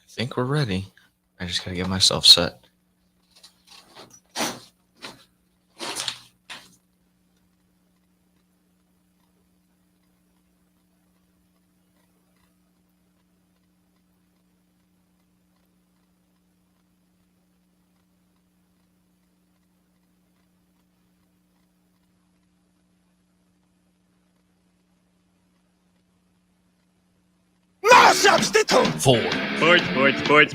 think we're ready. I just gotta get myself set. No substitute! Four. Sports.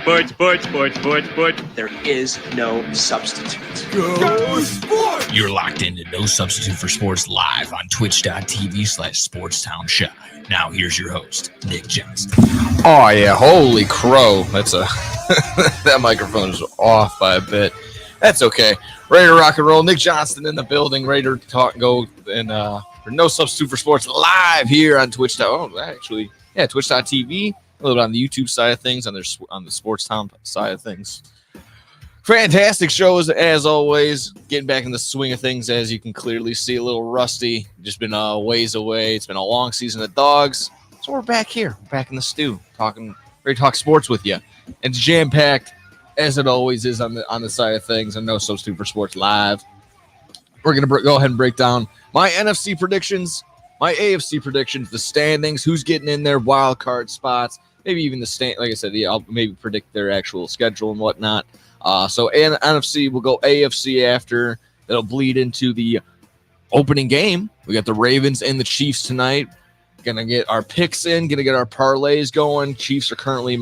There is no substitute. Go Sports! You're locked into No Substitute for Sports live on twitch.tv/SportsTown Show. Now here's your host, Nick Johnson. Oh yeah, holy crow! That's a that microphone is off by a bit. That's okay. Ready to rock and roll. Nick Johnston in the building. Ready to talk. Go and for No Substitute for Sports live here on Twitch. Twitch.tv. A little bit on the YouTube side of things, on the Sportstown side of things. Fantastic shows as always. Getting back in the swing of things, as you can clearly see, a little rusty. Just been ways away. It's been a long season of dogs, so we're back here, back in the stew, ready to talk sports with you. It's jam packed as it always is on the side of things. And No Substitute for Sports live. We're gonna go ahead and break down my NFC predictions, my AFC predictions, the standings, who's getting in their wild card spots, maybe even like I said, I'll maybe predict their actual schedule and whatnot. So in NFC, we'll go AFC after. That'll bleed into the opening game. We got the Ravens and the Chiefs tonight. Gonna get our picks in, gonna get our parlays going. Chiefs are currently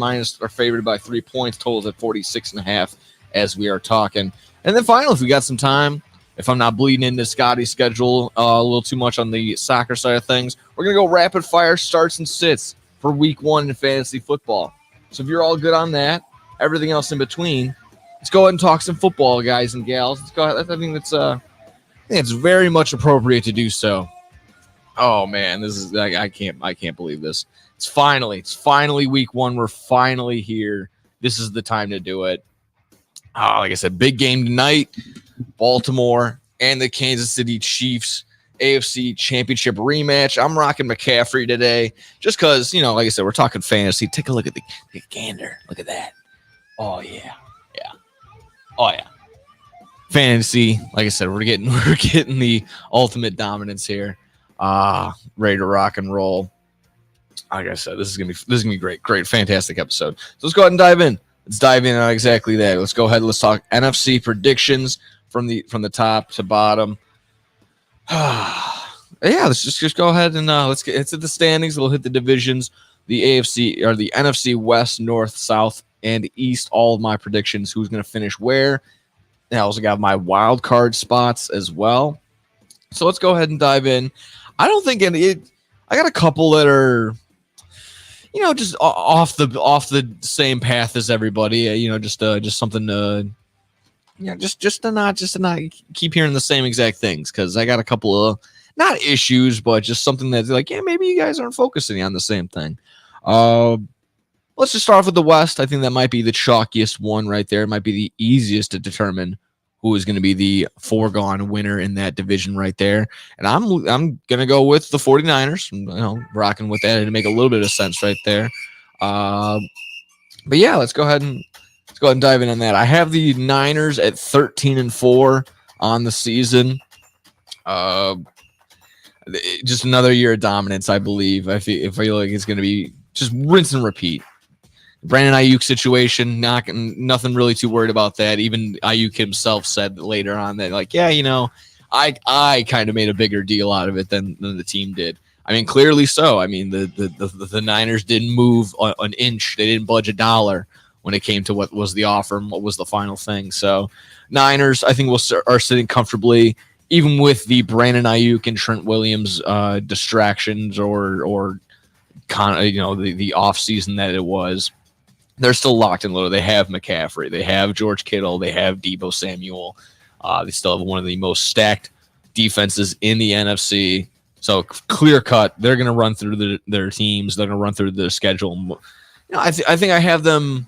favored by 3 points, totals at 46.5 as we are talking. And then finally, if we got some time, if I'm not bleeding into Scotty's schedule a little too much on the soccer side of things, we're gonna go rapid fire starts and sits for week 1 in fantasy football. So if you're all good on that, everything else in between, let's go ahead and talk some football, guys and gals. Let's go ahead. I think it's very much appropriate to do so. Oh man, this is I can't believe this. It's finally week 1. We're finally here. This is the time to do it. Like I said, big game tonight. Baltimore and the Kansas City Chiefs AFC Championship rematch. I'm rocking McCaffrey today just because, like I said, we're talking fantasy. Take a look at the gander. Look at that. Oh yeah. Oh yeah. Fantasy, like I said, we're getting the ultimate dominance here. Ready to rock and roll. Like I said, this is gonna be great, fantastic episode. So let's go ahead and dive in. Let's dive in on exactly that. Let's go ahead. Let's talk NFC predictions from the top to bottom. Let's just go ahead and let's get into the standings. We'll hit the divisions, the AFC or the NFC West, North, South, and East. All of my predictions. Who's going to finish where? I also got my wild card spots as well. So let's go ahead and dive in. I don't think I got a couple that are, just off the same path as everybody. Just something to, just to not keep hearing the same exact things, because I got a couple of not issues, but just something that's like, maybe you guys aren't focusing on the same thing. Let's just start off with the West. I think that might be the chalkiest one right there. It might be the easiest to determine who is going to be the foregone winner in that division right there. And I'm going to go with the 49ers, rocking with that to make a little bit of sense right there. But yeah, let's go ahead and dive in on that. I have the Niners at 13-4 on the season. Just another year of dominance, I believe. I feel like it's going to be just rinse and repeat. Brandon Ayuk situation, nothing really too worried about that. Even Ayuk himself said later on that, I kind of made a bigger deal out of it than the team did. I mean, clearly so. I mean, the Niners didn't move an inch. They didn't budge $1 when it came to what was the offer and what was the final thing. So Niners, I think, are sitting comfortably, even with the Brandon Ayuk and Trent Williams distractions or the off season that it was. They're still locked and loaded. They have McCaffrey. They have George Kittle. They have Deebo Samuel. They still have one of the most stacked defenses in the NFC. So clear cut, they're going to run through their teams. They're going to run through their schedule. I think I have them.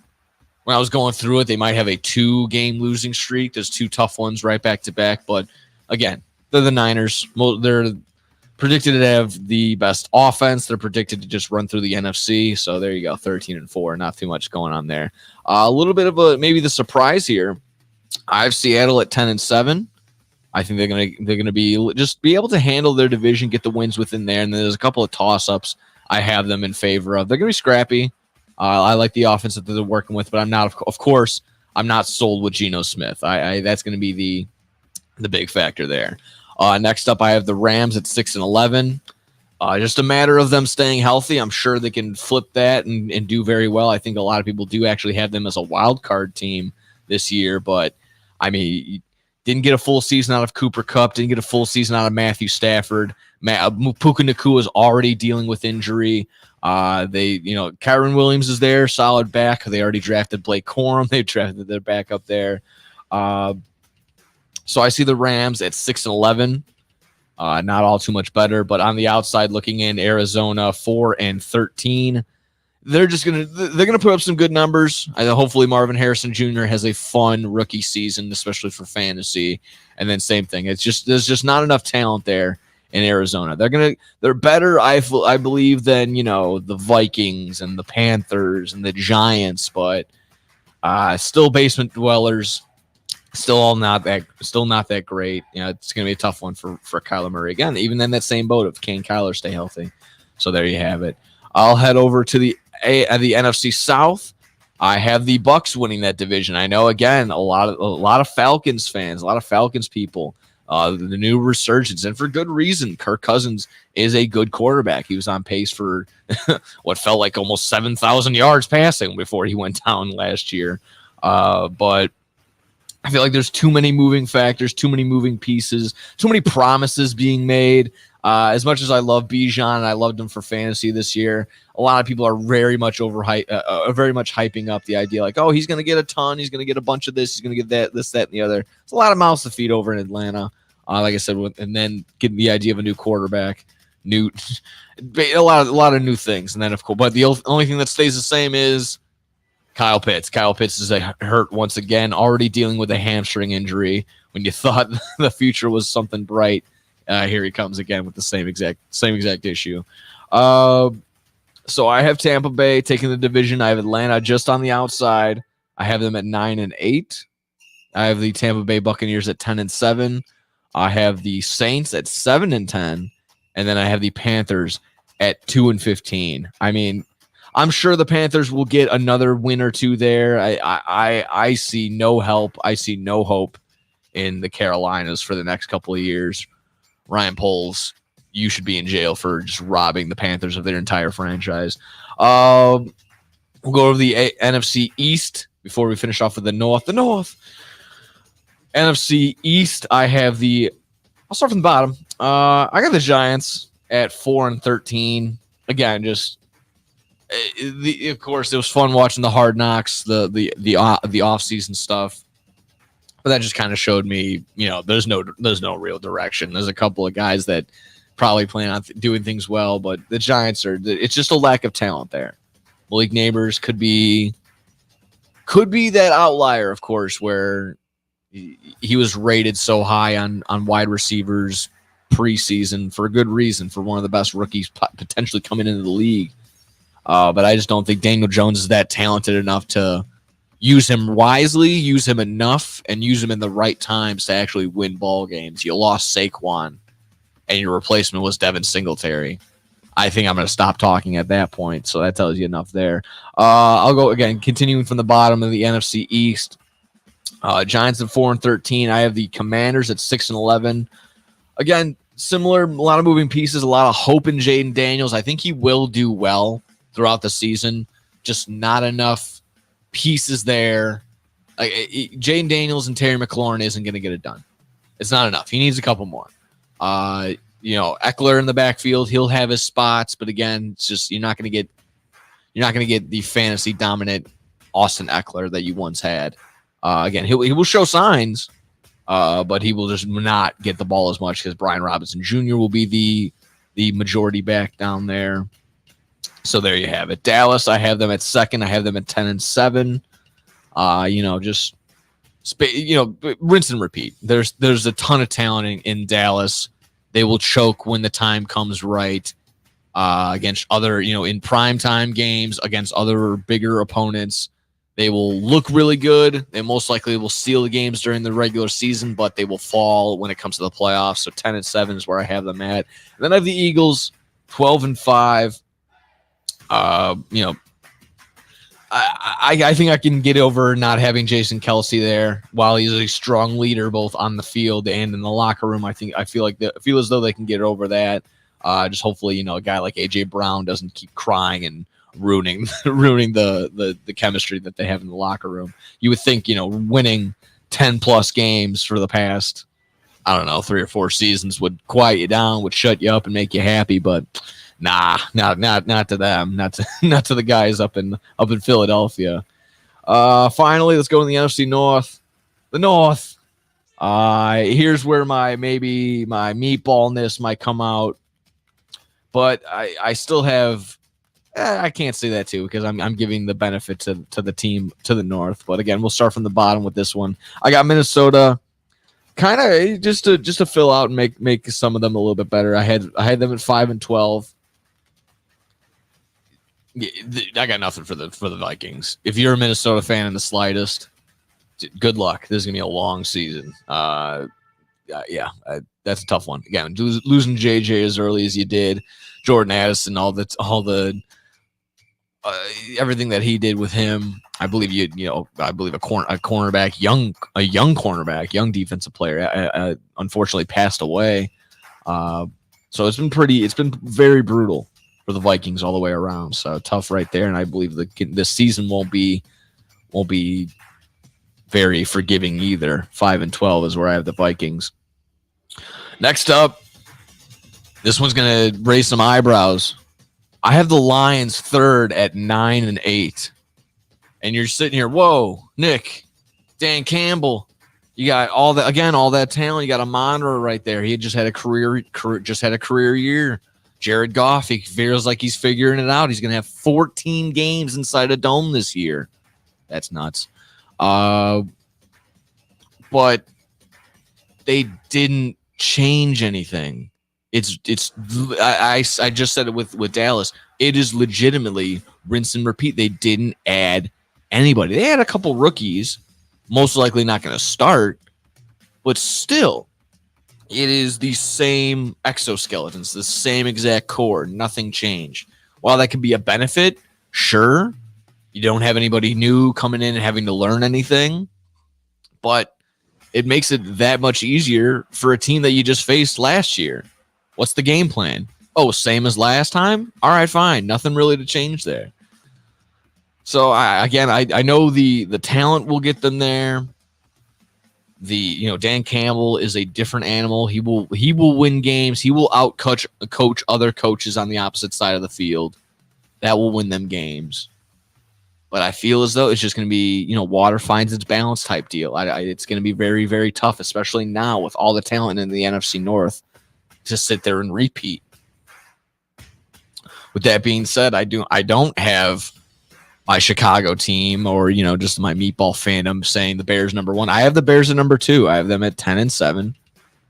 When I was going through it, they might have a 2-game losing streak. There's 2 tough ones right back to back. But again, they're the Niners. They're predicted to have the best offense. They're predicted to just run through the NFC. So there you go, 13-4. Not too much going on there. A little bit of maybe the surprise here. I have Seattle at 10-7. I think they're gonna be able to handle their division, get the wins within there, and then there's a couple of toss-ups I have them in favor of. They're gonna be scrappy. I like the offense that they're working with, but I'm not. Of course, I'm not sold with Geno Smith. That's gonna be the big factor there. Next up, I have the Rams at 6-11. Just a matter of them staying healthy. I'm sure they can flip that and do very well. I think a lot of people do actually have them as a wild card team this year, but I mean, didn't get a full season out of Cooper Kupp, didn't get a full season out of Matthew Stafford. Puka Nacua is already dealing with injury. Kyron Williams is there, solid back. They already drafted Blake Corum. They drafted their backup there. So I see the Rams at 6-11. Not all too much better, but on the outside looking in, Arizona 4-13. They're gonna put up some good numbers. Hopefully Marvin Harrison Jr. has a fun rookie season, especially for fantasy. And then same thing. There's just not enough talent there in Arizona. They're better, I believe, than the Vikings and the Panthers and the Giants, but still basement dwellers. Still not that great. It's gonna be a tough one for Kyler Murray again. Even in that same boat, if can Kyler stay healthy. So there you have it. I'll head over to the NFC South. I have the Bucs winning that division. I know, again, a lot of Falcons fans, a lot of Falcons people. The new resurgence, and for good reason. Kirk Cousins is a good quarterback. He was on pace for what felt like almost 7,000 yards passing before he went down last year. But I feel like there's too many moving factors, too many moving pieces, too many promises being made. As much as I love Bijan and I loved him for fantasy this year, a lot of people are very much hyping up the idea like, oh, he's going to get a ton, he's going to get a bunch of this, he's going to get that, this, that, and the other. It's a lot of mouths to feed over in Atlanta. Like I said, and then getting the idea of a new quarterback, a lot of new things, and then of course, but the only thing that stays the same is Kyle Pitts. Kyle Pitts is hurt once again, already dealing with a hamstring injury. When you thought the future was something bright, here he comes again with the same exact issue. So I have Tampa Bay taking the division. I have Atlanta just on the outside. I have them at 9-8. I have the Tampa Bay Buccaneers at 10-7. I have the Saints at 7-10, and then I have the Panthers at 2-15. I mean, I'm sure the Panthers will get another win or two there. I see no help. I see no hope in the Carolinas for the next couple of years. Ryan Poles, you should be in jail for just robbing the Panthers of their entire franchise. We'll go over the NFC East before we finish off with the North. The North. NFC East, I'll start from the bottom. I got the Giants at 4-13. Again, just of course, it was fun watching the Hard Knocks, the off-season stuff. But that just kind of showed me, there's no real direction. There's a couple of guys that probably plan on doing things well, but the Giants it's just a lack of talent there. Malik Neighbors could be that outlier, of course, where he was rated so high on wide receivers preseason for a good reason, for one of the best rookies potentially coming into the league. But I just don't think Daniel Jones is that talented enough to use him wisely, use him enough, and use him in the right times to actually win ball games. You lost Saquon, and your replacement was Devin Singletary. I think I'm going to stop talking at that point, so that tells you enough there. I'll go again, continuing from the bottom of the NFC East. Giants at 4-13. I have the Commanders at 6-11. Again, similar, a lot of moving pieces, a lot of hope in Jaden Daniels. I think he will do well throughout the season, just not enough pieces there. Jaden Daniels and Terry McLaurin isn't going to get it done. It's not enough. He needs a couple more. Eckler in the backfield, he'll have his spots, but again, it's just you're not going to get the fantasy dominant Austin Eckler that you once had. Again, he will show signs, but he will just not get the ball as much because Brian Robinson Jr. will be the majority back down there. So there you have it. Dallas, I have them at second. I have them at 10-7. Rinse and repeat. There's a ton of talent in Dallas. They will choke when the time comes right against other, in primetime games against other bigger opponents. They will look really good. They most likely will steal the games during the regular season, but they will fall when it comes to the playoffs. So 10-7 is where I have them at. And then I have the Eagles 12-5. I think I can get over not having Jason Kelce there. While he's a strong leader both on the field and in the locker room, I feel as though they can get over that. Just hopefully, a guy like AJ Brown doesn't keep crying and ruining the chemistry that they have in the locker room. You would think, winning 10 plus games for the past, 3 or 4 seasons would quiet you down, would shut you up and make you happy, but nah, not to them, not to the guys up in Philadelphia. Finally, let's go to the NFC North. The North. Here's where my meatballness might come out, but I still have. I can't say that too because I'm giving the benefit to the team to the North. But again, we'll start from the bottom with this one. I got Minnesota, kind of just to fill out and make some of them a little bit better. I had them at 5-12. I got nothing for the Vikings. If you're a Minnesota fan in the slightest, good luck. This is gonna be a long season. That's a tough one. Again, losing JJ as early as you did, Jordan Addison, all the everything that he did with him. I believe a cornerback, young cornerback, young defensive player, unfortunately passed away. So it's been very brutal for the Vikings all the way around. So tough right there, and I believe this season won't be very forgiving either. 5-12 is where I have the Vikings. Next up, this one's gonna raise some eyebrows. I have the Lions third at 9-8. And you're sitting here, whoa, Nick, Dan Campbell, you got all that talent. You got a Monroe right there. He just had a career year. Jared Goff, he feels like he's figuring it out. He's going to have 14 games inside a dome this year. That's nuts. But they didn't change anything. I just said it with Dallas. It is legitimately rinse and repeat. They didn't add anybody. They had a couple rookies, most likely not going to start, but still, it is the same exoskeletons, the same exact core. Nothing changed. While that could be a benefit, sure, you don't have anybody new coming in and having to learn anything, but it makes it that much easier for a team that you just faced last year. What's the game plan? Oh, same as last time? All right, fine. Nothing really to change there. So, I know the talent will get them there. Dan Campbell is a different animal. He will win games. He will coach other coaches on the opposite side of the field. That will win them games. But I feel as though it's just going to be, water finds its balance type deal. It's going to be very, very tough, especially now with all the talent in the NFC North, to sit there and repeat. With that being said, I don't have my Chicago team or just my meatball fandom saying the Bears number 1. I have the Bears at number 2. I have them at 10-7.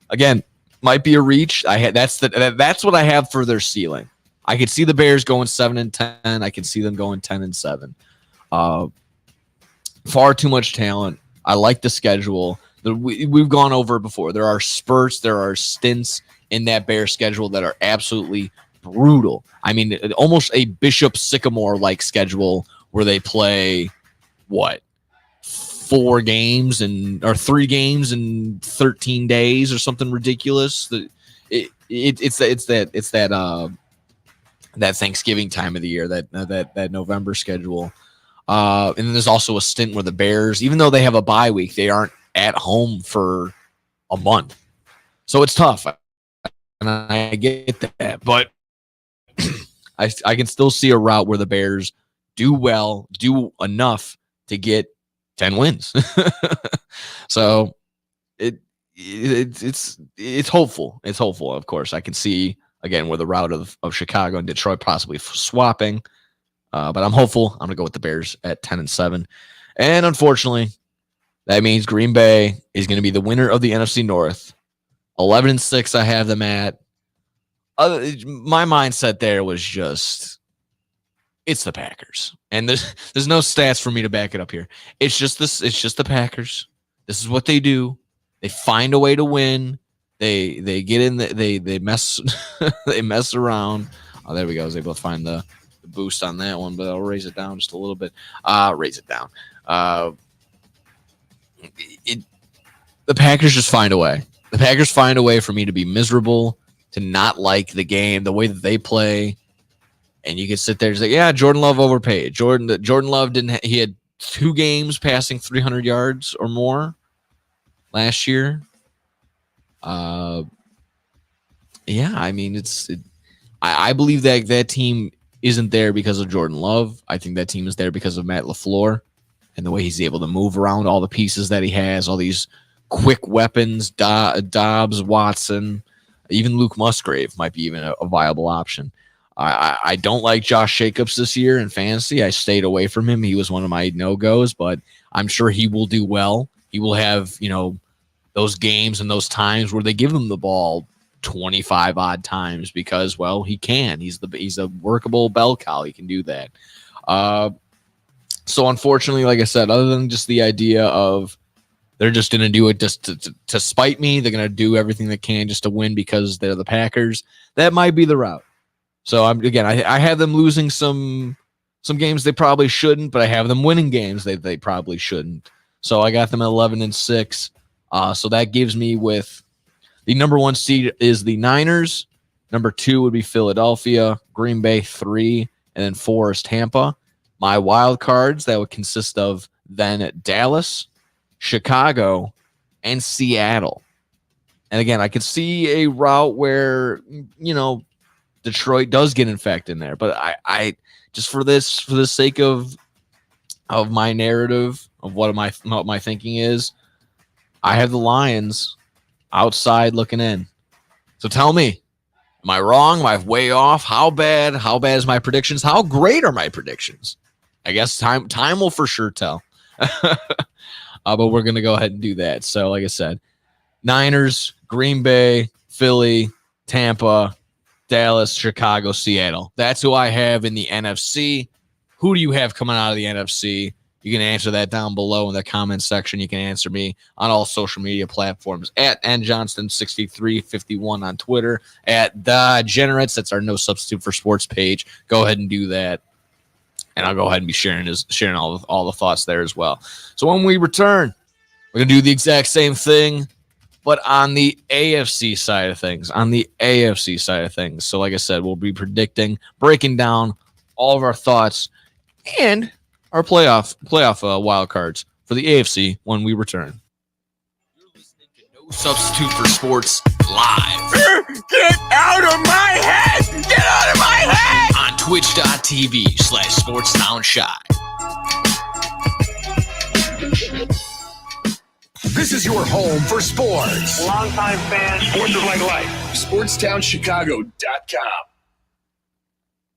Again, might be a reach. That's what I have for their ceiling. I could see the Bears going 7-10. I can see them going 10-7. Far too much talent. I like the schedule. We've gone over it before. There are spurts, there are stints in that Bears schedule that are absolutely brutal. I mean, almost a Bishop Sycamore-like schedule where they play, 3 games in 13 days or something ridiculous. It's that Thanksgiving time of the year, that November schedule. And then there's also a stint where the Bears, even though they have a bye week, they aren't at home for a month. So it's tough. And I get that. But I can still see a route where the Bears do enough to get 10 wins. So it's hopeful. It's hopeful, of course. I can see, again, where the route of Chicago and Detroit possibly swapping. But I'm hopeful. I'm going to go with the Bears at 10-7. And unfortunately, that means Green Bay is going to be the winner of the NFC North 11-6, I have them at. My mindset there was just, it's the Packers, and there's no stats for me to back it up here. It's just this. It's just the Packers. This is what they do. They find a way to win. They get in. They mess they mess around. Oh, there we go. I was able to find the boost on that one, but I'll raise it down just a little bit. Raise it down. The Packers just find a way. The Packers find a way for me to be miserable, to not like the game, the way that they play. And you can sit there and say, yeah, Jordan Love overpaid. Jordan Love he had 2 games passing 300 yards or more last year. Yeah, I mean, I believe that team isn't there because of Jordan Love. I think that team is there because of Matt LaFleur and the way he's able to move around all the pieces that he has, all these quick weapons, Dobbs, Watson, even Luke Musgrave might be even a viable option. I don't like Josh Jacobs this year in fantasy. I stayed away from him. He was one of my no-goes, but I'm sure he will do well. He will have, those games and those times where they give him the ball 25 odd times because, well, he can. He's a workable bell cow. He can do that. So unfortunately, like I said, other than just the idea of they're just going to do it just to spite me, they're going to do everything they can just to win because they're the Packers. That might be the route. So I have them losing some games they probably shouldn't, but I have them winning games they probably shouldn't. So I got them at 11-6. So that gives me with the number 1 seed is the Niners. Number 2 would be Philadelphia, Green Bay 3, and then 4 is Tampa. My wild cards that would consist of then Dallas, Chicago, and Seattle. And again, I could see a route where Detroit does get infected in there, but I just for the sake of my narrative of what my thinking is, I have the Lions outside looking in. So tell me, am I wrong? Am I way off? How bad? How bad is my predictions? How great are my predictions? I guess time will for sure tell. But we're gonna go ahead and do that. So, like I said, Niners, Green Bay, Philly, Tampa, Dallas, Chicago, Seattle. That's who I have in the NFC. Who do you have coming out of the NFC? You can answer that down below in the comments section. You can answer me on all social media platforms at njohnston6351 on Twitter, at the Generates. That's our No Substitute for Sports page. Go ahead and do that. And I'll go ahead and be sharing all the thoughts there as well. So when we return, we're going to do the exact same thing, but on the AFC side of things. So like I said, we'll be breaking down all of our thoughts and our playoff wild cards for the AFC when we return. You're listening to No Substitute for Sports live. Get out of my head! Get out of my head! On twitch.tv/SportsTownShy. This is your home for sports. Longtime fan. Sports is like life. SportsTownChicago.com.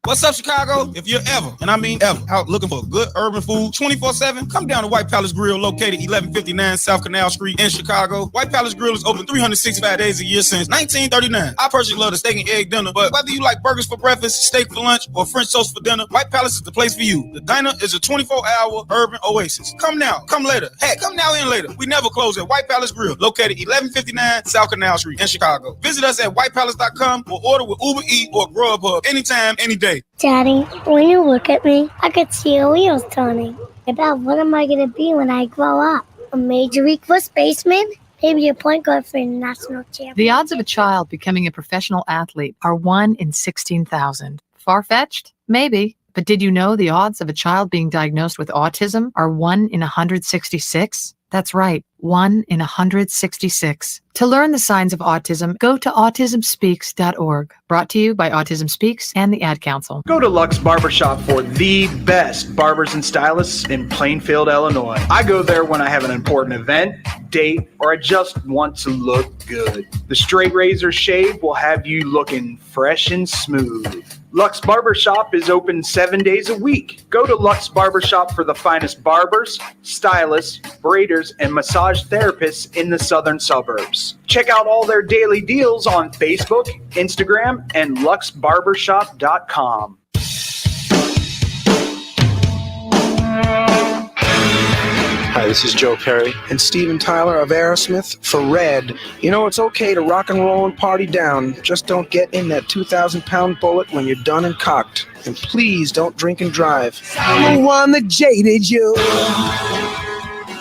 What's up, Chicago? If you're ever, and I mean ever, out looking for good urban food 24/7, come down to White Palace Grill, located 1159 South Canal Street in Chicago. White Palace Grill is open 365 days a year since 1939. I personally love the steak and egg dinner, but whether you like burgers for breakfast, steak for lunch, or French toast for dinner, White Palace is the place for you. The diner is a 24-hour urban oasis. Come now, come later. Heck, come now and later. We never close at White Palace Grill, located 1159 South Canal Street in Chicago. Visit us at whitepalace.com or order with Uber Eats or Grubhub anytime, any day. Daddy, when you look at me, I could see your wheels turning. About what am I going to be when I grow up? A Major League first baseman? Maybe a point guard for a national champion. The odds of a child becoming a professional athlete are 1 in 16,000. Far-fetched? Maybe. But did you know the odds of a child being diagnosed with autism are 1 in 166? That's right, 1 in 166. To learn the signs of autism, go to autismspeaks.org. Brought to you by Autism Speaks and the Ad Council. Go to Lux Barbershop for the best barbers and stylists in Plainfield, Illinois. I go there when I have an important event, date, or I just want to look good. The straight razor shave will have you looking fresh and smooth. Lux Barbershop is open 7 days a week. Go to Lux Barbershop for the finest barbers, stylists, braiders, and massage massage therapists in the southern suburbs. Check out all their daily deals on Facebook, Instagram, and luxbarbershop.com. Hi, this is Joe Perry and Steven Tyler of Aerosmith for Red. You know, it's okay to rock and roll and party down. Just don't get in that 2,000-pound bullet when you're done and cocked. And please don't drink and drive. I'm the one that jaded you.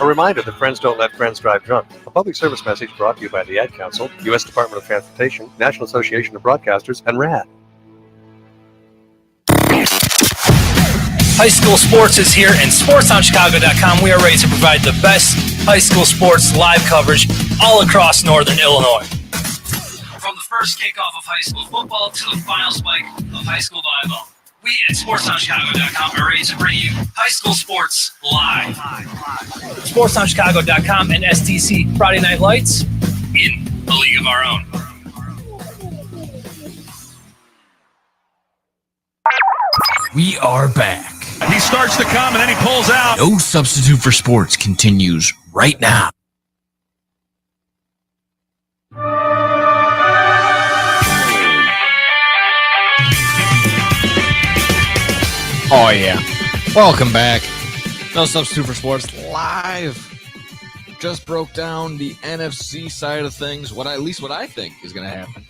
A reminder that friends don't let friends drive drunk. A public service message brought to you by the Ad Council, U.S. Department of Transportation, National Association of Broadcasters, and RAD. High school sports is here, and SportsTownChicago.com, we are ready to provide the best high school sports live coverage all across Northern Illinois. From the first kickoff of high school football to the final spike of high school volleyball, we at SportsTownChicago.com are ready to bring you high school sports live. SportsTownChicago.com and STC Friday Night Lights in a league of our own. We are back. He starts to come and then he pulls out. No Substitute for Sports continues right now. Oh, yeah. Welcome back. No Substitute for Sports live. Just broke down the NFC side of things. What I think is going to happen.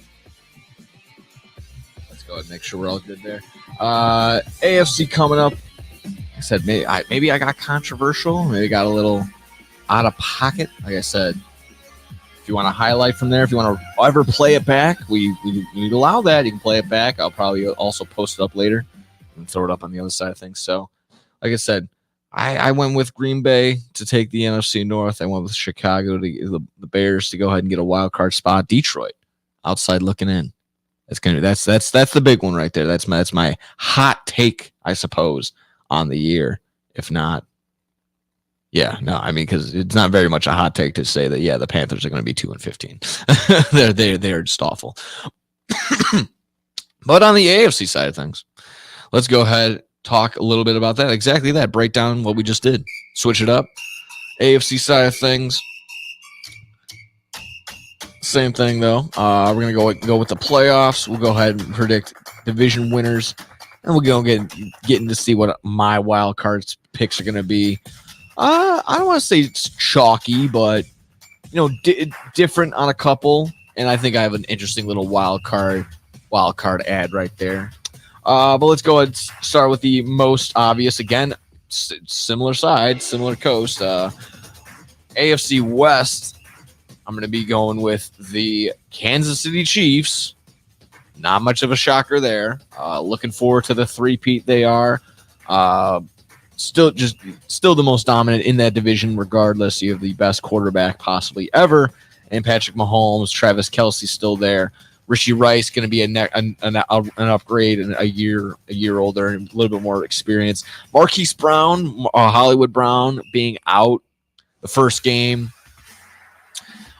Let's go ahead and make sure we're all good there. AFC coming up. I said maybe I got controversial. Maybe got a little out of pocket. Like I said, if you want to highlight from there, if you want to ever play it back, we allow that. You can play it back. I'll probably also post it up later and throw it up on the other side of things. So, like I said, I went with Green Bay to take the NFC North. I went with Chicago to the Bears to go ahead and get a wild card spot. Detroit, outside looking in. That's the big one right there. That's my hot take, I suppose, on the year. If not, yeah, no, I mean, because it's not very much a hot take to say that the Panthers are going to be 2-15. they're just awful. But on the AFC side of things, let's go ahead talk a little bit about that. Exactly that. Break down what we just did. Switch it up. AFC side of things. Same thing though. We're gonna go with the playoffs. We'll go ahead and predict division winners, and we'll go getting to see what my wild cards picks are gonna be. I don't want to say it's chalky, but different on a couple. And I think I have an interesting little wild card ad right there. But let's go ahead and start with the most obvious. Again, similar side, similar coast. AFC West. I'm going to be going with the Kansas City Chiefs. Not much of a shocker there. Looking forward to the three-peat they are. Still the most dominant in that division, regardless. You have the best quarterback possibly ever, and Patrick Mahomes, Travis Kelce still there. Rishi Rice going to be an upgrade and a year older and a little bit more experience. Marquise Brown, Hollywood Brown being out the first game.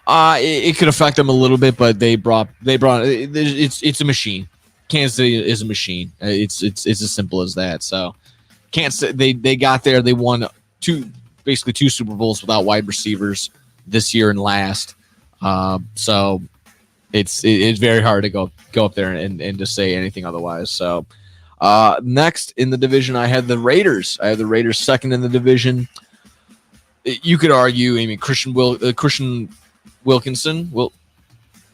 It could affect them a little bit, but they brought it's a machine. Kansas City is a machine. It's as simple as that. So can't say they got there. They won two Super Bowls without wide receivers this year and last. So it's very hard to go up there and to say anything otherwise. So next in the division, I had the Raiders. I have the Raiders second in the division. You could argue, I mean, Christian Wilkinson,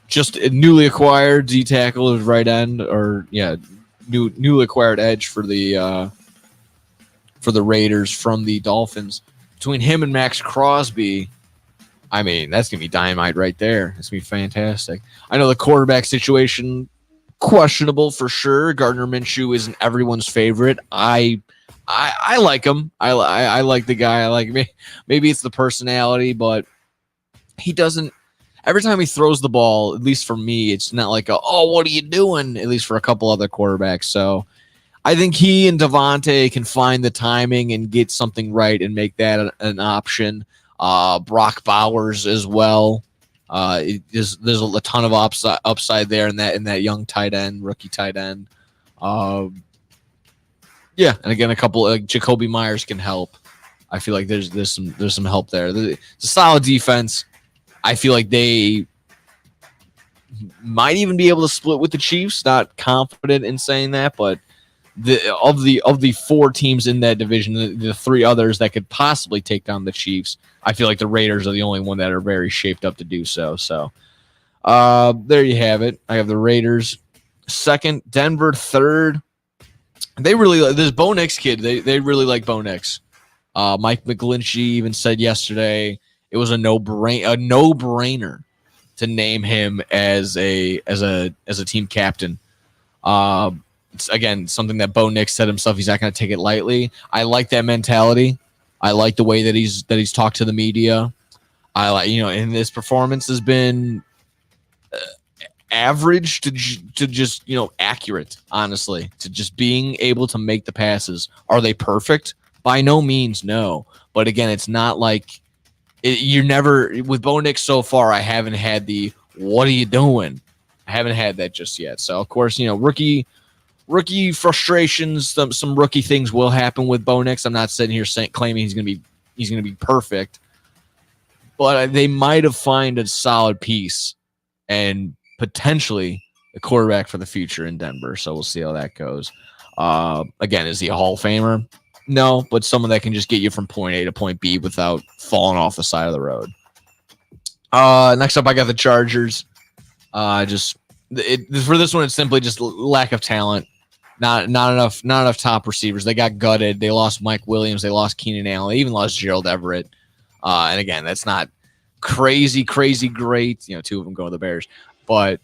just a newly acquired D tackle of right end, or newly acquired edge for the Raiders from the Dolphins. Between him and Max Crosby, I mean, that's gonna be dynamite right there. It's gonna be fantastic. I know the quarterback situation questionable for sure. Gardner Minshew isn't everyone's favorite. I like him. I like the guy. I like maybe it's the personality, but he doesn't. Every time he throws the ball, at least for me, it's not like what are you doing? At least for a couple other quarterbacks. So I think he and Devontae can find the timing and get something right and make that an option. Brock Bowers as well. There's a ton of upside there in that young tight end, rookie tight end. And again, a couple Jacoby Myers can help. I feel like there's some help there. It's a solid defense. I feel like they might even be able to split with the Chiefs. Not confident in saying that, but of the 4 teams in that division, the 3 others that could possibly take down the Chiefs, I feel like the Raiders are the only one that are very shaped up to do so. So there you have it. I have the Raiders second, Denver third. They really this Bo Nix kid. They really like Bo Nix. Mike McGlinchey even said yesterday it was a no-brainer to name him as a team captain. It's, again, something that Bo Nix said himself. He's not going to take it lightly. I like that mentality. I like the way that he's talked to the media. I like, and this performance has been average to just, accurate, honestly, to just being able to make the passes. Are they perfect? By no means, no. But again, it's not like you're never with Bo Nix so far. I haven't had the "what are you doing?" I haven't had that just yet. So of course, rookie frustrations, some rookie things will happen with Bo Nix. I'm not sitting here claiming he's gonna be perfect, but they might have found a solid piece and potentially a quarterback for the future in Denver. So we'll see how that goes. Again, is he a Hall of Famer? No, but someone that can just get you from point A to point B without falling off the side of the road. Next up, I got the Chargers. For this one, it's simply just lack of talent. Not enough top receivers. They got gutted. They lost Mike Williams. They lost Keenan Allen. They even lost Gerald Everett. And again, that's not crazy great. 2 of them go to the Bears, but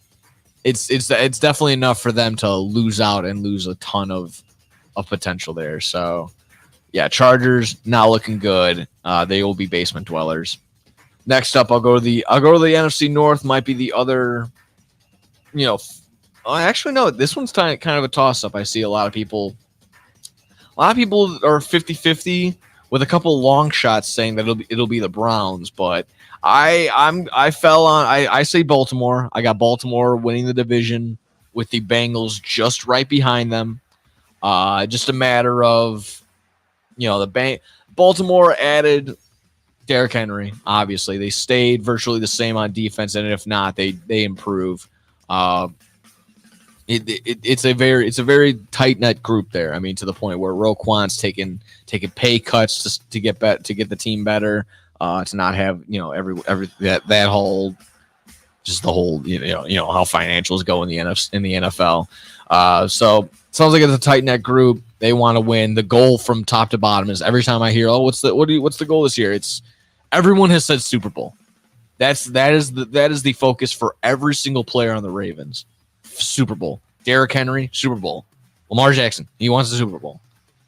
it's definitely enough for them to lose out and lose a ton of potential there. So yeah, Chargers not looking good. They will be basement dwellers. Next up, I'll go to the NFC North. Might be the other, actually no, this one's kind of a toss up. I see a lot of people are 50-50 with a couple long shots saying that it'll be the Browns, but I say Baltimore. I got Baltimore winning the division with the Bengals just right behind them. Just a matter of, Baltimore added Derrick Henry. Obviously, they stayed virtually the same on defense, and if not, they improve. It's a very tight knit group there. I mean, to the point where Roquan's taking pay cuts to get the team better. To not have every that whole just the whole how financials go in the NFL. So sounds like it's a tight net group. They want to win. The goal from top to bottom is every time I hear, what's the goal this year? It's everyone has said Super Bowl. That is the focus for every single player on the Ravens. Super Bowl. Derrick Henry, Super Bowl. Lamar Jackson, he wants the Super Bowl.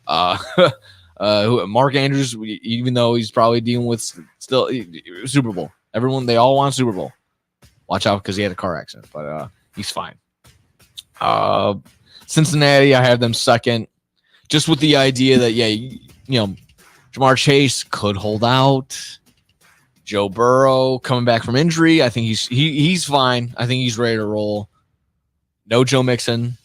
Mark Andrews, even though he's probably dealing with still Super Bowl. They all want Super Bowl. Watch out because he had a car accident, but he's fine. Cincinnati, I have them second, just with the idea that Jamar Chase could hold out. Joe Burrow coming back from injury, I think he's fine. I think he's ready to roll. No Joe Mixon.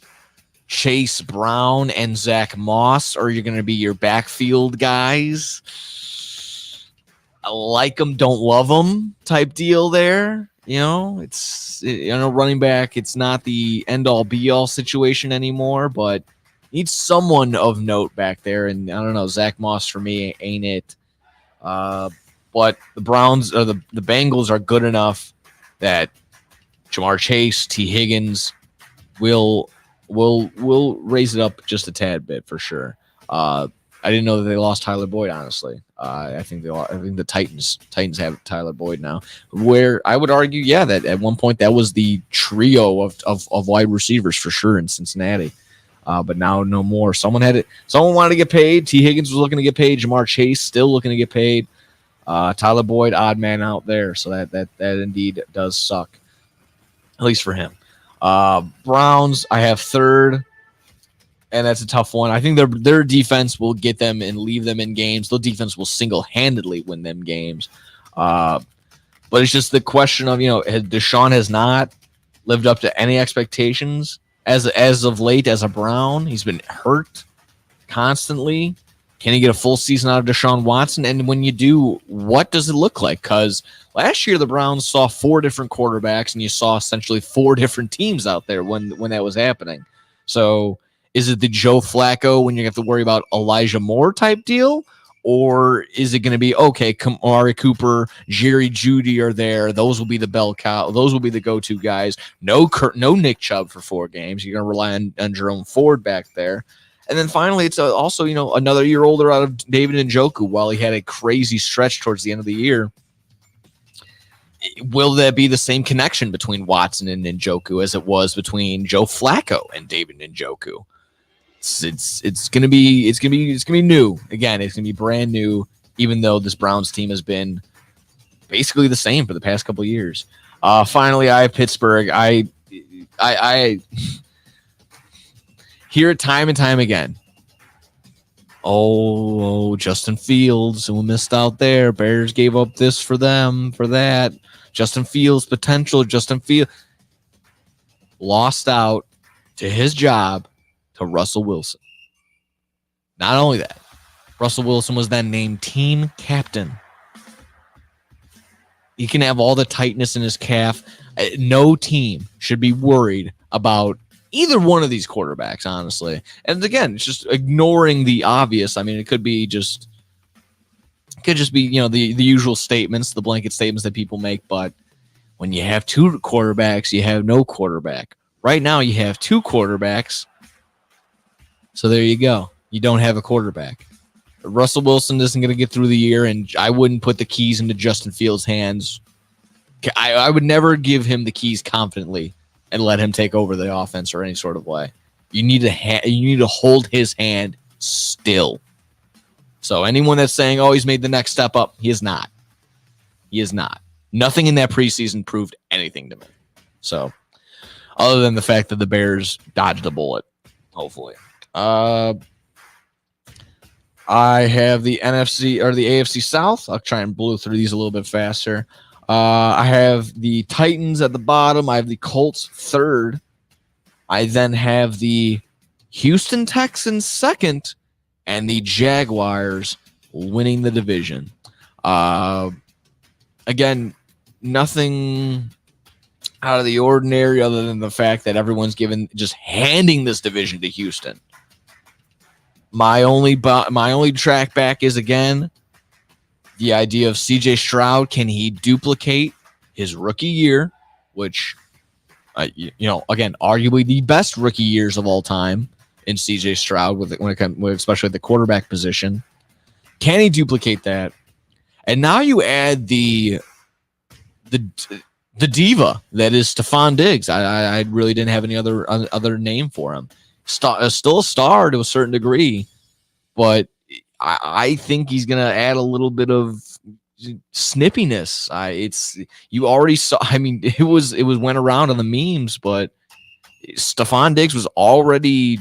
Chase Brown and Zach Moss are you going to be your backfield guys? I like them, don't love them type deal there. It's running back. It's not the end all be all situation anymore, but need someone of note back there. And I don't know, Zach Moss for me ain't it. But the Browns or the Bengals are good enough that Jamar Chase, T. Higgins will raise it up just a tad bit for sure. I didn't know that they lost Tyler Boyd. Honestly, I think the Titans have Tyler Boyd now. Where I would argue, that at one point that was the trio of wide receivers for sure in Cincinnati. But now no more. Someone wanted to get paid. T. Higgins was looking to get paid. Jamar Chase still looking to get paid. Tyler Boyd, odd man out there. So that indeed does suck, at least for him. Browns, I have third, and that's a tough one. I think their defense will get them and leave them in games. Their defense will single-handedly win them games. But it's just the question of, Deshaun has not lived up to any expectations as of late as a Brown. He's been hurt constantly. Can he get a full season out of Deshaun Watson? And when you do, what does it look like? Because last year the Browns saw 4 different quarterbacks, and you saw essentially 4 different teams out there when that was happening. So is it the Joe Flacco when you have to worry about Elijah Moore type deal? Or is it going to be, okay, Amari Cooper, Jerry Jeudy are there. Those will be the bell cow. Those will be the go-to guys. No Nick Chubb for 4 games. You're going to rely on Jerome Ford back there. And then finally, it's also, another year older out of David Njoku. While he had a crazy stretch towards the end of the year, will that be the same connection between Watson and Njoku as it was between Joe Flacco and David Njoku? It's gonna be new. Again, it's gonna be brand new. Even though this Browns team has been basically the same for the past couple of years. Finally, I have Pittsburgh. I hear it time and time again. Oh, Justin Fields, who missed out there. Bears gave up this for them, for that. Justin Fields' potential. Justin Fields lost out to his job to Russell Wilson. Not only that, Russell Wilson was then named team captain. He can have all the tightness in his calf. No team should be worried about either one of these quarterbacks, honestly. And again, it's just ignoring the obvious. I mean, it could just be, the usual statements, the blanket statements that people make. But when you have 2 quarterbacks, you have no quarterback. Right now, you have 2 quarterbacks. So there you go. You don't have a quarterback. Russell Wilson isn't going to get through the year, and I wouldn't put the keys into Justin Fields' hands. I would never give him the keys confidently and let him take over the offense or any sort of way. You need to hold his hand still. So anyone that's saying, oh, he's made the next step up, he is not. He is not. Nothing in that preseason proved anything to me. So other than the fact that the Bears dodged a bullet, hopefully. I have the NFC or the AFC South. I'll try and blow through these a little bit faster. I have the Titans at the bottom. I have the Colts third. I then have the Houston Texans second, and the Jaguars winning the division. Again, nothing out of the ordinary other than the fact that everyone's just handing this division to Houston. My only track back is, again, the idea of CJ Stroud. Can he duplicate his rookie year, which, again, arguably the best rookie years of all time in CJ Stroud, especially at the quarterback position? Can he duplicate that? And now you add the diva that is Stephon Diggs. I really didn't have any other name for him. Still a star to a certain degree, but I think he's going to add a little bit of snippiness. You already saw. I mean, it went around on the memes, but Stephon Diggs was already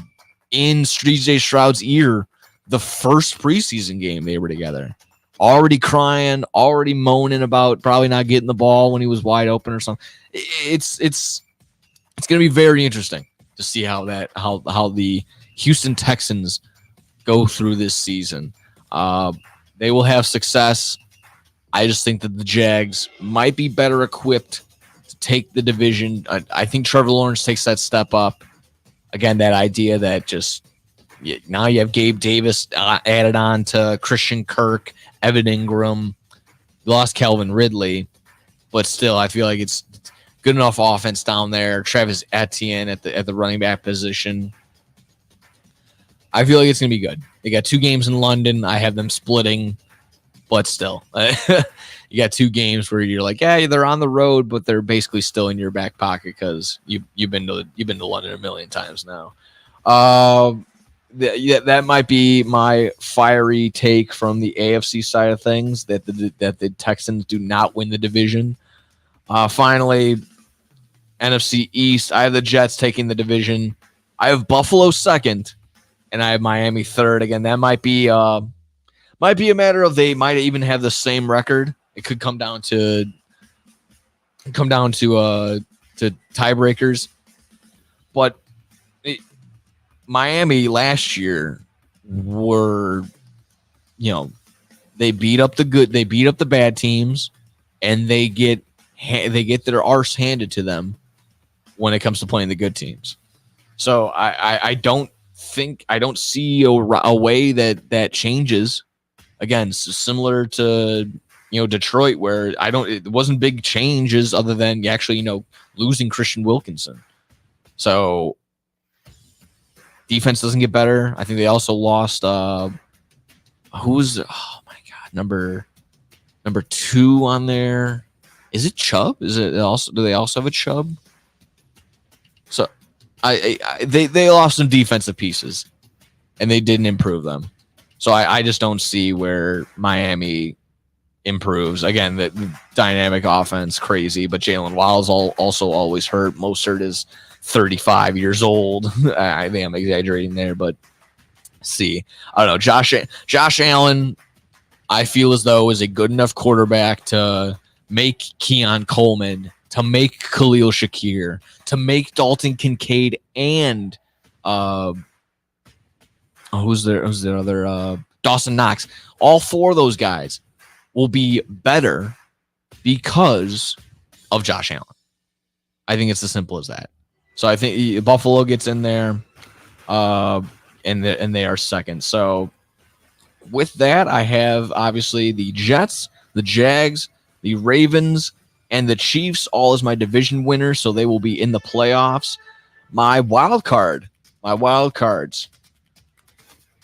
in CJ Stroud's ear the first preseason game they were together. Already crying, already moaning about probably not getting the ball when he was wide open or something. It's going to be very interesting to see how the Houston Texans go through this season. They will have success. I just think that the Jags might be better equipped to take the division. I think Trevor Lawrence takes that step up. Again, that idea that now you have Gabe Davis added on to Christian Kirk, Evan Ingram. You lost Calvin Ridley, but still, I feel like it's good enough offense down there. Travis Etienne at the running back position. I feel like it's going to be good. They got 2 games in London. I have them splitting, but still. You got 2 games where you're like, yeah, they're on the road, but they're basically still in your back pocket because you've been to London a million times now. That might be my fiery take from the AFC side of things, that the Texans do not win the division. Finally, NFC East, I have the Jets taking the division. I have Buffalo second, and I have Miami third. Again, that might be a matter of they might even have the same record. It could come down to tiebreakers, but Miami last year were they beat up the bad teams, and they get their arse handed to them when it comes to playing the good teams. So I don't see a way that changes. Again, similar to Detroit, where it wasn't big changes other than actually losing Christian Wilkinson. So defense doesn't get better. I think they also lost number 2 on there. Is it Chubb? Do they also have a Chubb? So they lost some defensive pieces, and they didn't improve them. So I just don't see where Miami improves. Again, the dynamic offense, crazy, but Jalen Waddle's also always hurt. Mostert is 35 years old. I think I'm exaggerating there, but I don't know. Josh Allen, I feel as though is a good enough quarterback to make Keon Coleman, to make Khalil Shakir, to make Dalton Kincaid, and who's the other Dawson Knox. All 4 of those guys will be better because of Josh Allen. I think it's as simple as that. So I think Buffalo gets in there, and they are second. So with that, I have obviously the Jets, the Jags, the Ravens, and the Chiefs all as my division winners, so they will be in the playoffs. My wild cards.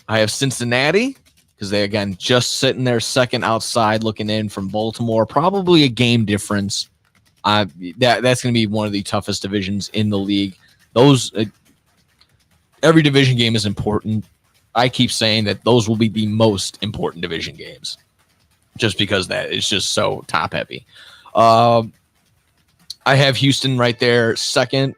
I have Cincinnati, because they, again, just sitting there second outside looking in from Baltimore. Probably a game difference. That's going to be one of the toughest divisions in the league. Every division game is important. I keep saying that those will be the most important division games, just because that is just so top heavy. I have Houston right there, second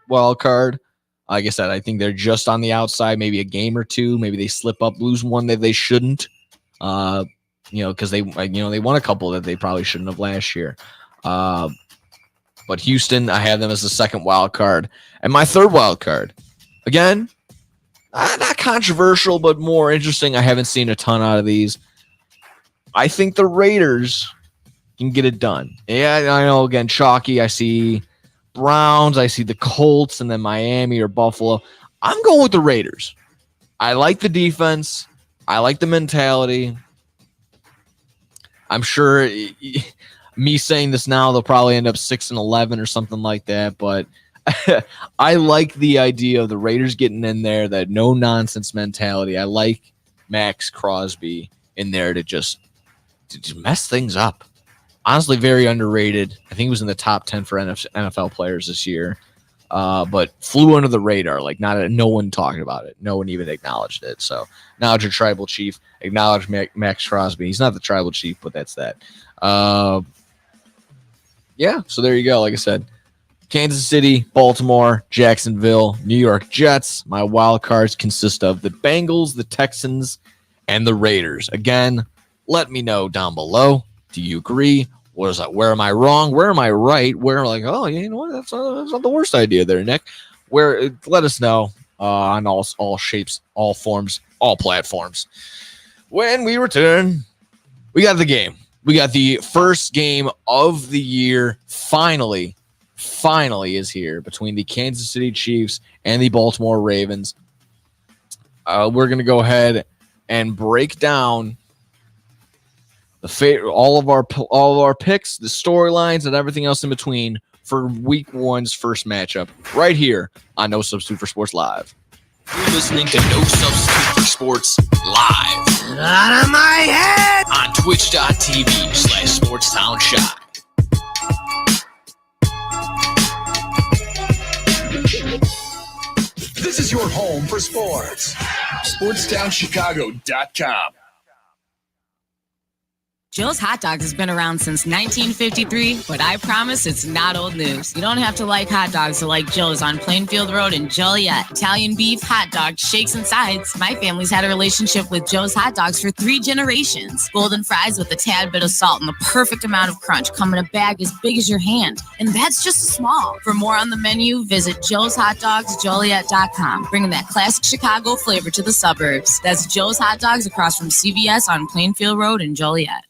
wild card. Like I said, I think they're just on the outside, maybe a game or two. Maybe they slip up, lose one that they shouldn't. Because they won a couple that they probably shouldn't have last year. But Houston, I have them as the second wild card. And my third wild card, again, not controversial, but more interesting. I haven't seen a ton out of these. I think the Raiders can get it done. Yeah, I know, again, chalky. I see Browns, I see the Colts, and then Miami or Buffalo. I'm going with the Raiders. I like the defense. I like the mentality. I'm sure me saying this now, they'll probably end up 6-11 or something like that. But I like the idea of the Raiders getting in there, that no-nonsense mentality. I like Max Crosby in there to just mess things up. Honestly, very underrated. I think he was in the top 10 for NFL players this year, but flew under the radar. Like no one talked about it. No one even acknowledged it. So acknowledge your tribal chief. Acknowledge Max Crosby. He's not the tribal chief, but that's that. Yeah, so there you go. Like I said, Kansas City, Baltimore, Jacksonville, New York Jets. My wild cards consist of the Bengals, the Texans, and the Raiders. Again, let me know down below. Do you agree? What is that? Where am I wrong? Where am I right? Where oh, you know what? That's not the worst idea there, Nick. Let us know on all shapes, all forms, all platforms. When we return, we got the game. We got the first game of the year. Finally is here between the Kansas City Chiefs and the Baltimore Ravens. We're gonna go ahead and break down all of our picks, the storylines, and everything else in between for Week 1's first matchup right here on No Substitute for Sports Live. You're listening to No Substitute for Sports Live. Out of my head! On twitch.tv/SportsTownShot. This is your home for sports. SportsTownChicago.com. Joe's Hot Dogs has been around since 1953, but I promise it's not old news. You don't have to like hot dogs to like Joe's on Plainfield Road in Joliet. Italian beef, hot dogs, shakes, and sides. My family's had a relationship with Joe's Hot Dogs for 3 generations. Golden fries with a tad bit of salt and the perfect amount of crunch come in a bag as big as your hand. And that's just a small. For more on the menu, visit joeshotdogsjoliet.com, bringing that classic Chicago flavor to the suburbs. That's Joe's Hot Dogs across from CVS on Plainfield Road in Joliet.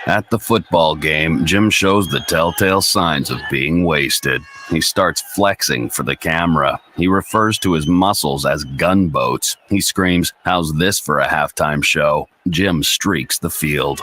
At the football game, Jim shows the telltale signs of being wasted. He starts flexing for the camera. He refers to his muscles as gunboats. He screams, "How's this for a halftime show?" Jim streaks the field.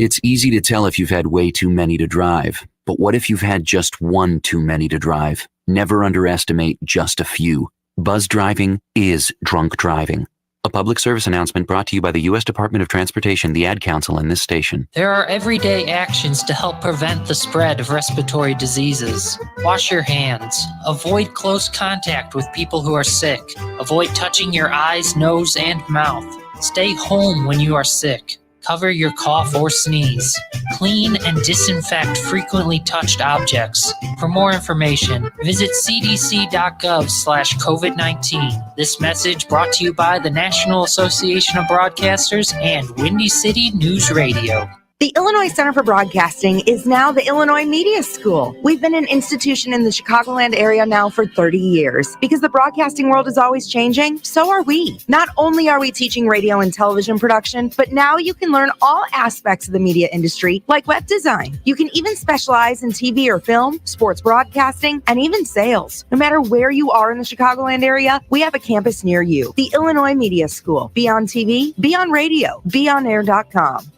It's easy to tell if you've had way too many to drive. But what if you've had just one too many to drive? Never underestimate just a few. Buzz driving is drunk driving. A public service announcement brought to you by the U.S. Department of Transportation, the Ad Council, and this station. There are everyday actions to help prevent the spread of respiratory diseases. Wash your hands. Avoid close contact with people who are sick. Avoid touching your eyes, nose, and mouth. Stay home when you are sick. Cover your cough or sneeze. Clean and disinfect frequently touched objects. For more information, visit cdc.gov/COVID-19. This message brought to you by the National Association of Broadcasters and Windy City News Radio. The Illinois Center for Broadcasting is now the Illinois Media School. We've been an institution in the Chicagoland area now for 30 years. Because the broadcasting world is always changing, so are we. Not only are we teaching radio and television production, but now you can learn all aspects of the media industry, like web design. You can even specialize in TV or film, sports broadcasting, and even sales. No matter where you are in the Chicagoland area, we have a campus near you. The Illinois Media School. Be on TV, be on radio, beonair.com.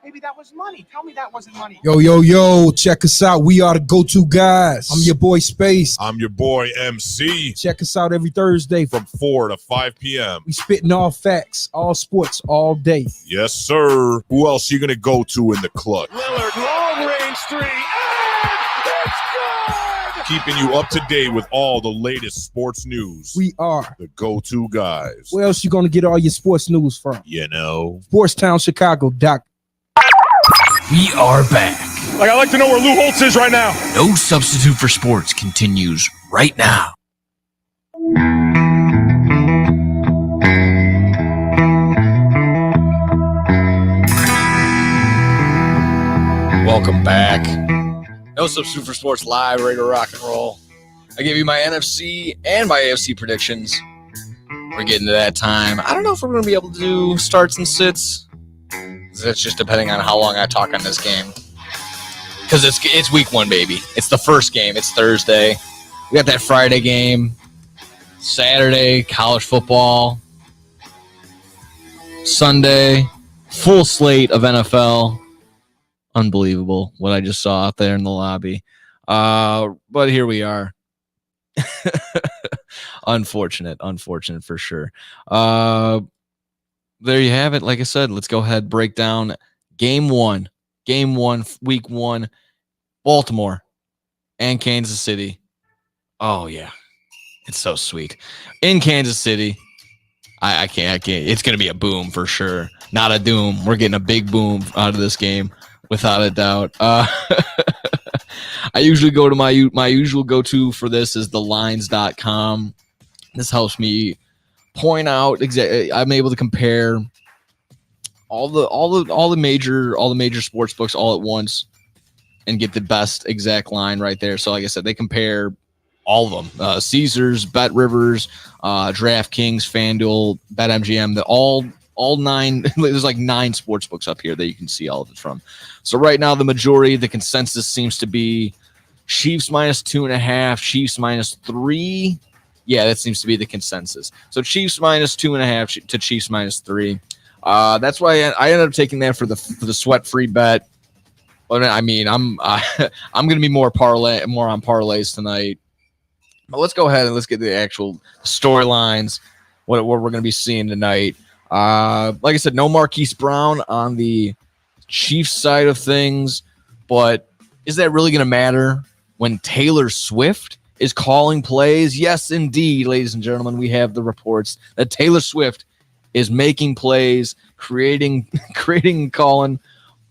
Maybe that was money. Tell me that wasn't money. Yo, check us out. We are the go-to guys. I'm your boy Space. I'm your boy MC. Check us out every Thursday from 4 to 5 p.m. We spitting all facts, all sports, all day. Yes, sir. Who else you gonna go to in the clutch? Lillard, long range three, and it's good! Keeping you up to date with all the latest sports news. We are the go-to guys. Where else you gonna get all your sports news from? You know, SportsTownChicago.com. We are back. I'd like to know where Lou Holtz is right now. No Substitute for Sports continues right now. Welcome back. No Substitute for Sports live, ready to rock and roll. I gave you my NFC and my AFC predictions. We're getting to that time. I don't know if we're going to be able to do starts and sits. That's just depending on how long I talk on this game. Because it's week 1, baby. It's the first game. It's Thursday. We got that Friday game. Saturday, college football. Sunday, full slate of NFL. Unbelievable what I just saw out there in the lobby. But here we are. Unfortunate for sure. There you have it. Like I said, let's go ahead, break down game one, week 1, Baltimore and Kansas City. Oh, yeah. It's so sweet. In Kansas City, I can't. It's going to be a boom for sure. Not a doom. We're getting a big boom out of this game, without a doubt. I usually go to my usual go-to for this is thelines.com. This helps me point out I'm able to compare all the major sports books all at once and get the best exact line right there. So like I said, they compare all of them. Caesars, Bet Rivers, DraftKings, FanDuel, BetMGM, all 9. There's like 9 sports books up here that you can see all of it from. So right now the majority, the consensus seems to be Chiefs -2.5, Chiefs -3. Yeah, that seems to be the consensus. So Chiefs -2.5 to Chiefs -3. That's why I ended up taking that for the sweat-free bet. But I mean, I'm going to be more on parlays tonight. But let's go ahead and let's get the actual storylines. What we're going to be seeing tonight. Like I said, no Marquise Brown on the Chiefs side of things. But is that really going to matter when Taylor Swift is calling plays? Yes, indeed, ladies and gentlemen, we have the reports that Taylor Swift is making plays, creating, calling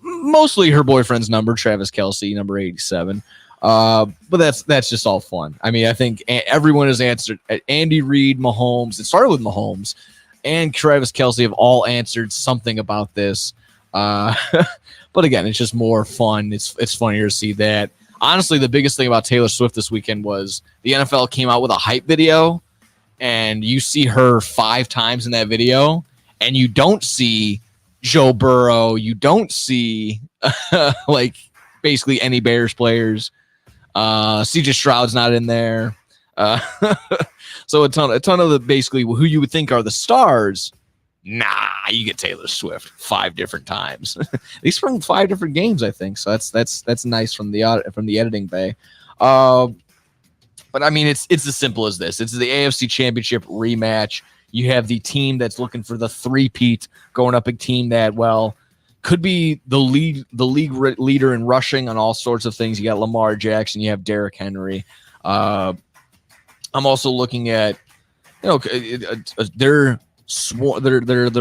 mostly her boyfriend's number, Travis Kelce, number 87. But that's just all fun. I mean, I think everyone has answered. Andy Reid, Mahomes. It started with Mahomes, and Travis Kelce have all answered something about this. But again, it's just more fun. It's funnier to see that. Honestly, the biggest thing about Taylor Swift this weekend was the NFL came out with a hype video, and you see her 5 times in that video, and you don't see Joe Burrow. You don't see like basically any Bears players. CJ Stroud's not in there. So a ton of the basically who you would think are the stars. Nah, you get Taylor Swift 5 different times. They sprung 5 different games, I think. So that's nice from the editing bay. But I mean, it's as simple as this. It's the AFC Championship rematch. You have the team that's looking for the three-peat going up a team that, well, could be the league leader in rushing on all sorts of things. You got Lamar Jackson, you have Derrick Henry. I'm also looking at, their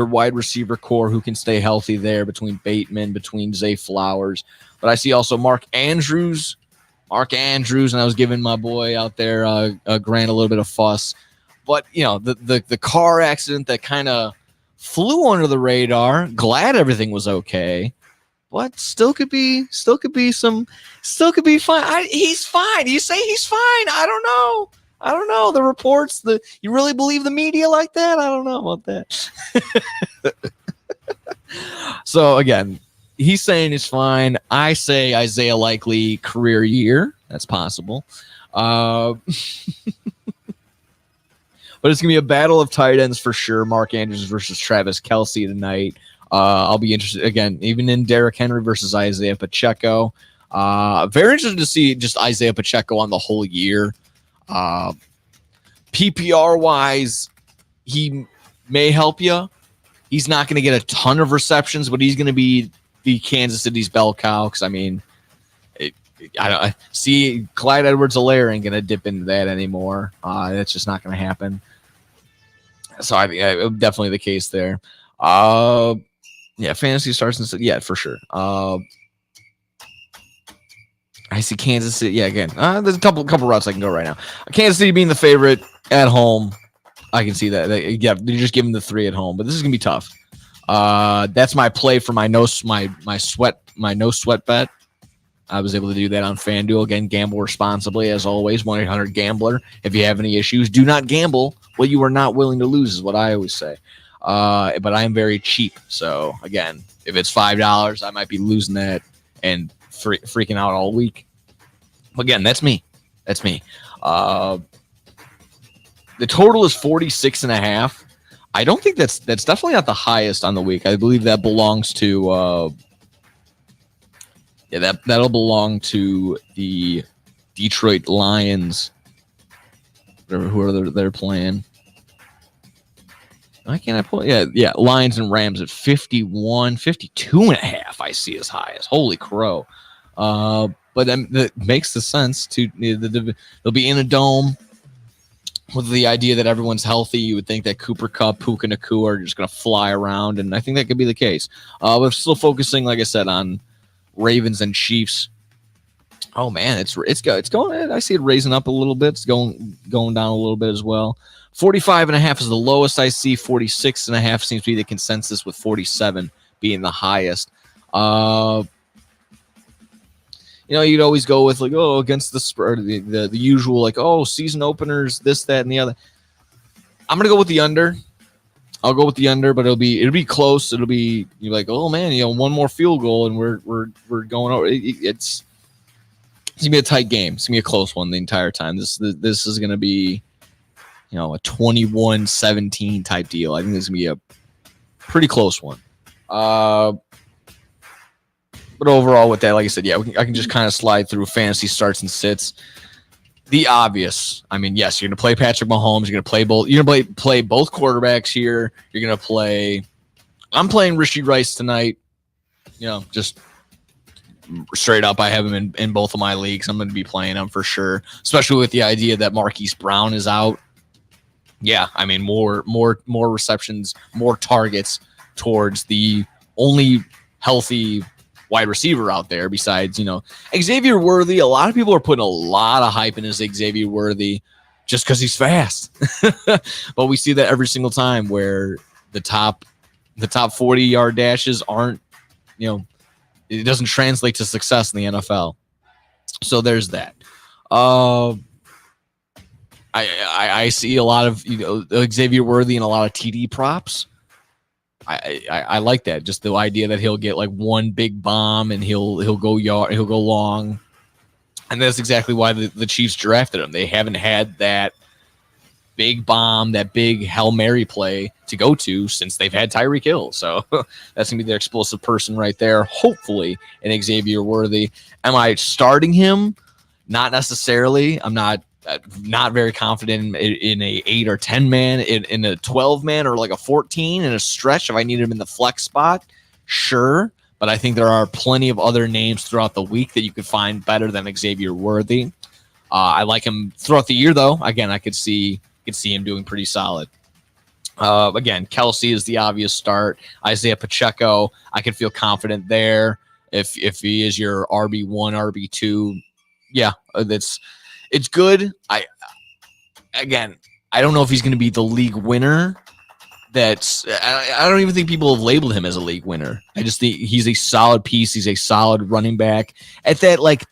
wide receiver core who can stay healthy there between Bateman, between Zay Flowers. But I see also Mark Andrews, and I was giving my boy out there Grant a little bit of fuss. But the car accident that kind of flew under the radar. Glad everything was okay, but still could be fine. He's fine. You say he's fine. I don't know. The reports. You really believe the media like that? I don't know about that. So again, he's saying it's fine. I say Isaiah Likely career year. That's possible. But it's going to be a battle of tight ends for sure. Mark Andrews versus Travis Kelce tonight. I'll be interested, again, even in Derrick Henry versus Isaiah Pacheco. Very interested to see just Isaiah Pacheco on the whole year. PPR-wise, he may help you. He's not going to get a ton of receptions, but he's going to be the Kansas City's bell cow because, I mean, I see Clyde Edwards-Helaire ain't going to dip into that anymore. That's just not going to happen. So I think definitely the case there. Fantasy starts and for sure. I see Kansas City. Yeah, again, there's a couple routes I can go right now. Kansas City being the favorite at home, I can see that. They're just giving the 3 at home, but this is gonna be tough. That's my play for my no sweat bet. I was able to do that on FanDuel. Again, gamble responsibly as always. 1-800-GAMBLER. If you have any issues, do not gamble what you are not willing to lose is what I always say. But I am very cheap. So again, if it's $5, I might be losing that and freaking out all week. Again, that's me. The total is 46.5. I don't think that's definitely not the highest on the week. I believe that belongs to that'll belong to the Detroit Lions. Who they're playing. Why can't I pull it? Yeah, Lions and Rams at 51, 52.5 I see as high as. Holy crow. But that makes the sense to they'll be in a dome with the idea that everyone's healthy. You would think that Cooper Kupp, Puka Nacua are just going to fly around, and I think that could be the case. We're still focusing, like I said, on Ravens and Chiefs. Oh man, it's going. I see it raising up a little bit. It's going down a little bit as well. 45.5 is the lowest I see. 46.5 seems to be the consensus, with 47 being the highest. You'd always go with against the spread, the usual season openers, this, that, and the other. I'm gonna go with the under. I'll go with the under, but it'll be close. It'll be you're like, oh man, one more field goal and we're going over. It's gonna be a tight game. It's gonna be a close one the entire time. This is gonna be a 21-17 type deal. I think this is gonna be a pretty close one. But overall, with that, like I said, I can just kind of slide through fantasy starts and sits. The obvious. I mean, yes, you're going to play Patrick Mahomes. You're going to play both. You're going to play both quarterbacks here. You're going to play. I'm playing Rashee Rice tonight. Just straight up, I have him in both of my leagues. I'm going to be playing him for sure, especially with the idea that Marquise Brown is out. Yeah, I mean, more receptions, more targets towards the only healthy wide receiver out there besides, Xavier Worthy. A lot of people are putting a lot of hype in Xavier Worthy just because he's fast. But we see that every single time where the top 40-yard dashes aren't, it doesn't translate to success in the NFL. So there's that. I see a lot of Xavier Worthy and a lot of TD props. I like that. Just the idea that he'll get like one big bomb and he'll go long, and that's exactly why the Chiefs drafted him. They haven't had that big bomb, that big Hail Mary play to go to since they've had Tyreek Hill. So that's gonna be their explosive person right there. Hopefully, in Xavier Worthy. Am I starting him? Not necessarily. I'm not very confident in a 8 or 10 man, in a 12 man, or like a 14 in a stretch. If I need him in the flex spot, sure. But I think there are plenty of other names throughout the week that you could find better than Xavier Worthy. I like him throughout the year, though. Again, I could see him doing pretty solid. Again, Kelsey is the obvious start. Isaiah Pacheco, I can feel confident there. If he is your RB1, RB2, yeah, it's good. I don't know if he's going to be the league winner. I don't even think people have labeled him as a league winner. I just think he's a solid piece. He's a solid running back at that like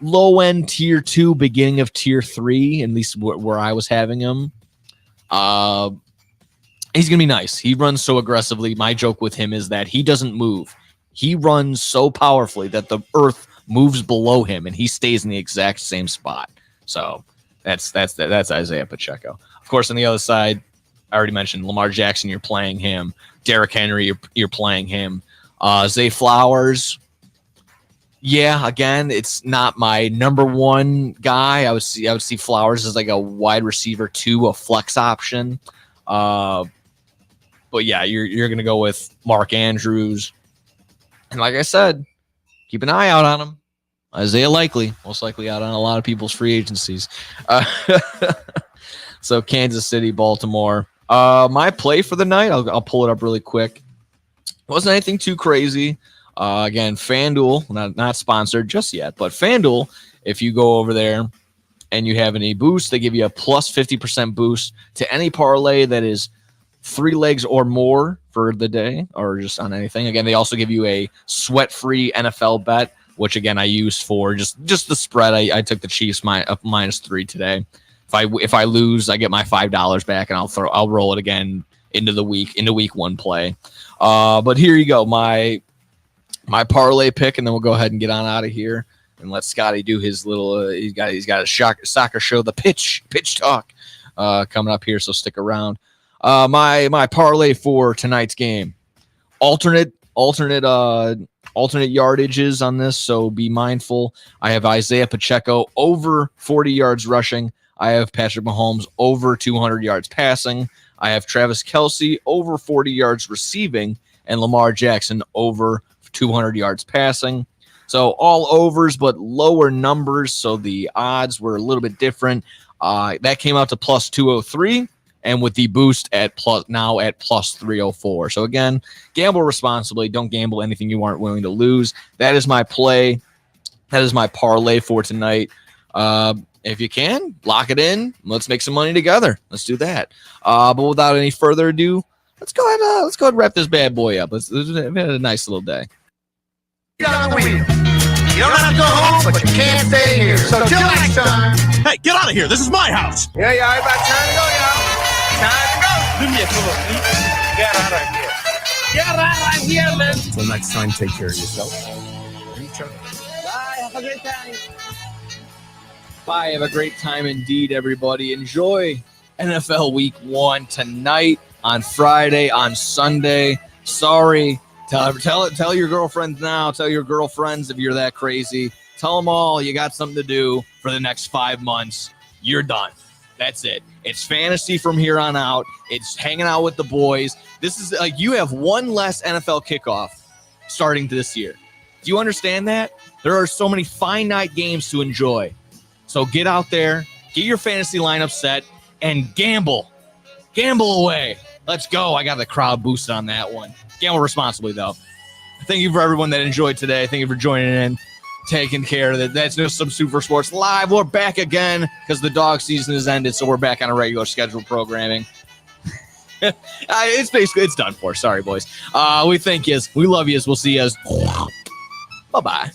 low end tier 2, beginning of tier 3, at least where I was having him. He's going to be nice. He runs so aggressively. My joke with him is that he doesn't move. He runs so powerfully that the earth moves below him and he stays in the exact same spot. So that's Isaiah Pacheco. Of course, on the other side, I already mentioned Lamar Jackson. You're playing him. Derrick Henry. You're playing him. Zay Flowers. Yeah, again, it's not my number one guy. I would see Flowers as like a wide receiver 2, a flex option. But yeah, you're gonna go with Mark Andrews. And like I said, keep an eye out on him. Isaiah most likely out on a lot of people's free agencies. So Kansas City, Baltimore. My play for the night, I'll pull it up really quick. Wasn't anything too crazy. Again, FanDuel, not sponsored just yet, but FanDuel, if you go over there and you have any boost, they give you a plus 50% boost to any parlay that is 3 legs or more for the day, or just on anything. Again, they also give you a sweat-free NFL bet, which again I used for just the spread. I took the Chiefs -3 today. If I lose, I get my $5 back, and I'll roll it again into week 1 play. But here you go, my parlay pick, and then we'll go ahead and get on out of here and let Scotty do his little. He's got a soccer show, the pitch talk, coming up here. So stick around. My parlay for tonight's game, alternate yardages on this, so be mindful. I have Isaiah Pacheco over 40 yards rushing. I have Patrick Mahomes over 200 yards passing. I have Travis Kelce over 40 yards receiving, and Lamar Jackson over 200 yards passing. So all overs, but lower numbers, so the odds were a little bit different. That came out to plus 203. And with the boost at plus 304. So again, gamble responsibly. Don't gamble anything you aren't willing to lose. That is my play. That is my parlay for tonight. If you can, lock it in. Let's make some money together. Let's do that. But without any further ado, let's go ahead and wrap this bad boy up. It's been a nice little day. Get on the wheel. You don't have to go home, but you can't stay here. So till next time. Hey, get out of here. This is my house. Yeah, about time to go, y'all. Time to go. Leave me a clue. Get out of here. Get out of here, man. Until next time, take care of yourself. Each other. Bye. Have a great time. Bye. Have a great time indeed, everybody. Enjoy NFL Week 1 tonight, on Friday, on Sunday. Sorry. Tell your girlfriends now. Tell your girlfriends if you're that crazy. Tell them all you got something to do for the next 5 months. You're done. That's it. It's fantasy from here on out. It's hanging out with the boys. This is like you have one less NFL kickoff starting this year. Do you understand that? There are so many finite games to enjoy. So get out there, get your fantasy lineup set, and gamble. Gamble away. Let's go. I got the crowd boosted on that one. Gamble responsibly, though. Thank you for everyone that enjoyed today. Thank you for joining in, taking care of it. That's no Substitute for Sports Live. We're back again because the dog season has ended, so we're back on a regular scheduled programming. It's done for. Sorry, boys. We thank you. We love you. We'll see you. Bye-bye.